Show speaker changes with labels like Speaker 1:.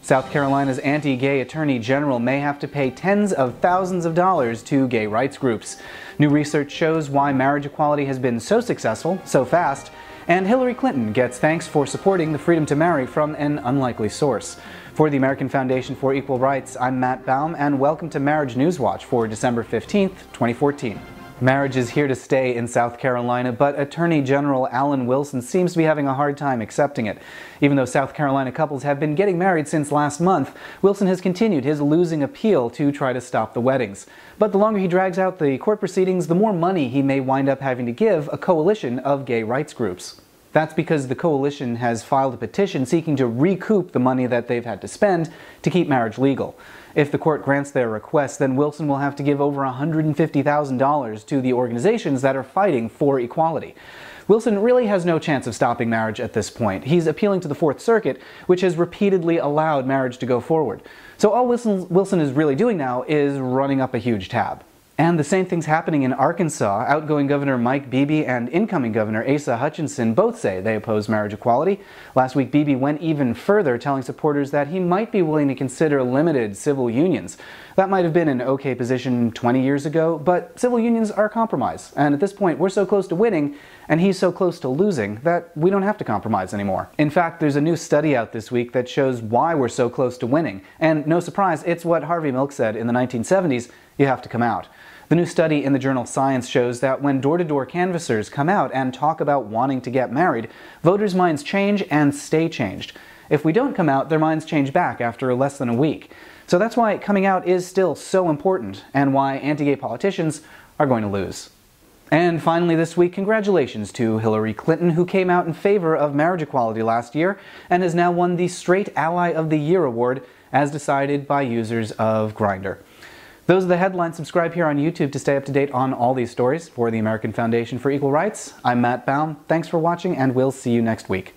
Speaker 1: South Carolina's anti-gay attorney general may have to pay tens of thousands of dollars to gay rights groups. New research shows why marriage equality has been so successful, so fast, and Hillary Clinton gets thanks for supporting the freedom to marry from an unlikely source. For the American Foundation for Equal Rights, I'm Matt Baum, and welcome to Marriage News Watch for December 15th, 2014. Marriage is here to stay in South Carolina, but Attorney General Alan Wilson seems to be having a hard time accepting it. Even though South Carolina couples have been getting married since last month, Wilson has continued his losing appeal to try to stop the weddings. But the longer he drags out the court proceedings, the more money he may wind up having to give a coalition of gay rights groups. That's because the coalition has filed a petition seeking to recoup the money that they've had to spend to keep marriage legal. If the court grants their request, then Wilson will have to give over $150,000 to the organizations that are fighting for equality. Wilson really has no chance of stopping marriage at this point. He's appealing to the Fourth Circuit, which has repeatedly allowed marriage to go forward. So all Wilson is really doing now is running up a huge tab. And the same thing's happening in Arkansas. Outgoing Governor Mike Beebe and incoming Governor Asa Hutchinson both say they oppose marriage equality. Last week, Beebe went even further, telling supporters that he might be willing to consider limited civil unions. That might have been an okay position 20 years ago, but civil unions are a compromise. And at this point, we're so close to winning, and he's so close to losing, that we don't have to compromise anymore. In fact, there's a new study out this week that shows why we're so close to winning. And no surprise, it's what Harvey Milk said in the 1970s, you have to come out. The new study in the journal Science shows that when door-to-door canvassers come out and talk about wanting to get married, voters' minds change and stay changed. If we don't come out, their minds change back after less than a week. So that's why coming out is still so important, and why anti-gay politicians are going to lose. And finally this week, congratulations to Hillary Clinton, who came out in favor of marriage equality last year and has now won the Straight Ally of the Year award, as decided by users of Grindr. Those are the headlines. Subscribe here on YouTube to stay up to date on all these stories. For the American Foundation for Equal Rights, I'm Matt Baum. Thanks for watching, and we'll see you next week.